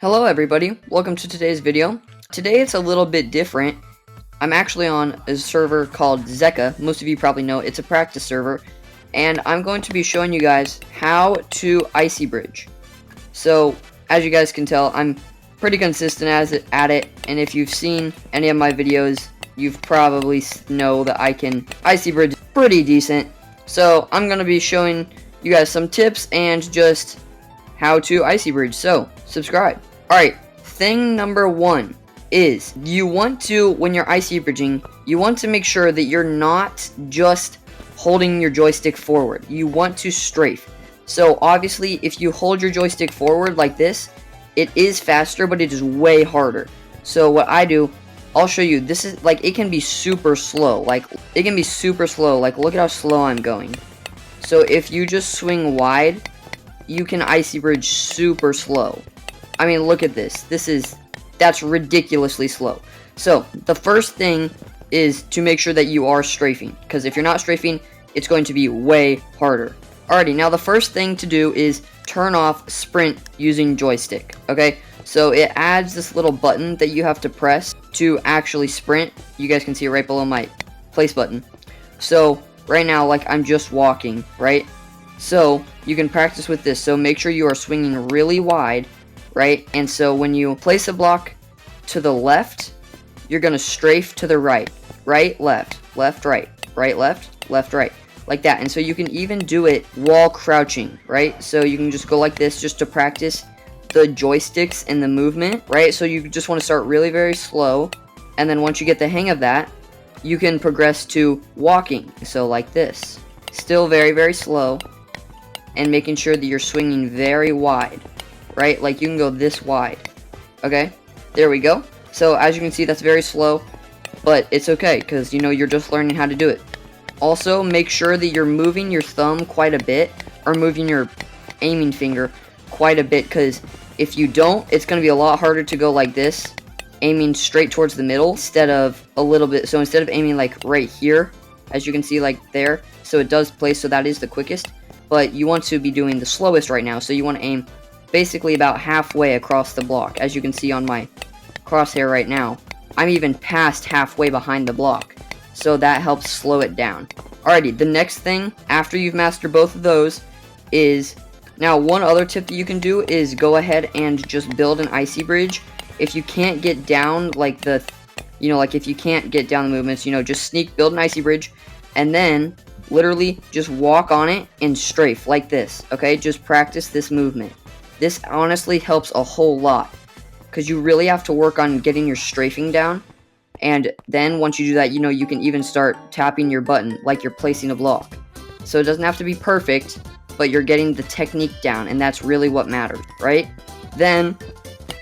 Hello everybody, welcome to today's video. Today it's a little bit different. I'm actually on a server called Zeka. Most of you probably know it's a practice server. And I'm going to be showing you guys how to ICY bridge. So, as you guys can tell, I'm pretty consistent at it. And if you've seen any of my videos, you've probably know that I can ICY bridge pretty decent. So, I'm going to be showing you guys some tips and just how to ICY bridge. So, subscribe. Alright, thing number one is you want to, when you're ICY bridging, you want to make sure that you're not just holding your joystick forward. You want to strafe. So obviously, if you hold your joystick forward like this, it is faster, but it is way harder. So what I do, I'll show you. This is like, it can be super slow. Like, it can be super slow. Like, look at how slow I'm going. So if you just swing wide, you can ICY bridge super slow. I mean, look at this. That's ridiculously slow. So, the first thing is to make sure that you are strafing. Because if you're not strafing, it's going to be way harder. Alrighty, now the first thing to do is turn off sprint using joystick. Okay? So, it adds this little button that you have to press to actually sprint. You guys can see it right below my place button. So, right now, like, I'm just walking, right? So, you can practice with this. So, make sure you are swinging really wide. Right, and so when you place a block to the left, you're gonna strafe to the right, right, left, left, right, right, left, left, right, like that. And so you can even do it while crouching, right? So you can just go like this just to practice the joysticks and the movement, right? So you just want to start really very slow, and then once you get the hang of that, you can progress to walking. So like this, still very, very slow, and making sure that you're swinging very wide. Right, like you can go this wide. Okay, there we go. So as you can see, that's very slow, but it's okay because you know you're just learning how to do it. Also, make sure that you're moving your thumb quite a bit, or moving your aiming finger quite a bit, because if you don't, it's going to be a lot harder to go like this, aiming straight towards the middle instead of a little bit. So instead of aiming like right here, as you can see, like there, so it does place, so that is the quickest, but you want to be doing the slowest right now, so you want to aim basically about halfway across the block. As you can see on my crosshair right now, I'm even past halfway behind the block, so that helps slow it down. Alrighty, the next thing after you've mastered both of those is, now one other tip that you can do is go ahead and just build an ICY bridge. If you can't get down like the, like if you can't get down the movements, just build an ICY bridge, and then literally just walk on it and strafe like this. Okay, just practice this movement. This honestly helps a whole lot, because you really have to work on getting your strafing down, and then once you do that, you can even start tapping your button like you're placing a block. So it doesn't have to be perfect, but you're getting the technique down, and that's really what matters, right? Then,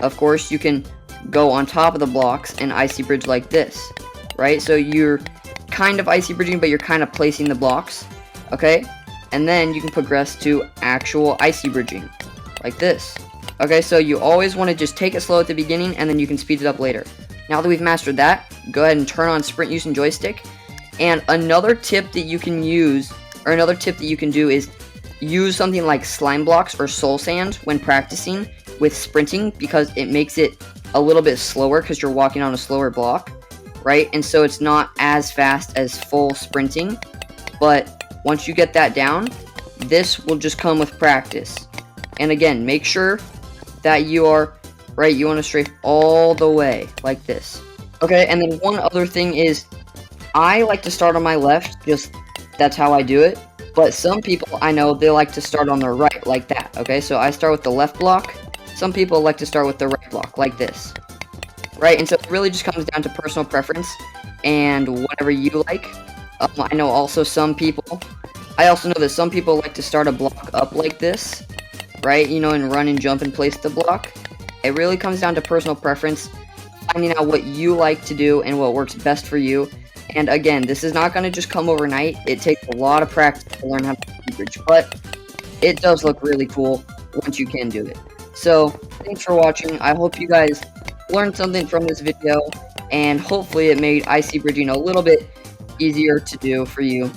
of course, you can go on top of the blocks and ICY bridge like this, right? So you're kind of ICY bridging, but you're kind of placing the blocks, okay? And then you can progress to actual ICY bridging. Like this. Okay, so you always want to just take it slow at the beginning, and then you can speed it up later. Now that we've mastered that, go ahead and turn on sprint using joystick. And another tip that you can use, or another tip that you can do, is use something like slime blocks or soul sand when practicing with sprinting, because it makes it a little bit slower because you're walking on a slower block, right? And so it's not as fast as full sprinting. But once you get that down, this will just come with practice. And again, make sure that you are, right, you want to strafe all the way, like this. Okay, and then one other thing is, I like to start on my left, just, that's how I do it. But some people, I know, they like to start on their right, like that, okay? So I start with the left block. Some people like to start with the right block, like this. Right, and so it really just comes down to personal preference, and whatever you like. I know also some people, I also know that some people like to start a block up like this. Right, and run and jump and place the block. It really comes down to personal preference, finding out what you like to do and what works best for you. And again, this is not going to just come overnight. It takes a lot of practice to learn how to bridge, but it does look really cool once you can do it. So, thanks for watching. I hope you guys learned something from this video, and hopefully it made ICY bridging a little bit easier to do for you.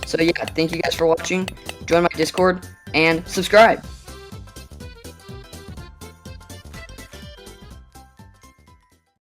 So yeah, thank you guys for watching. Join my Discord and subscribe.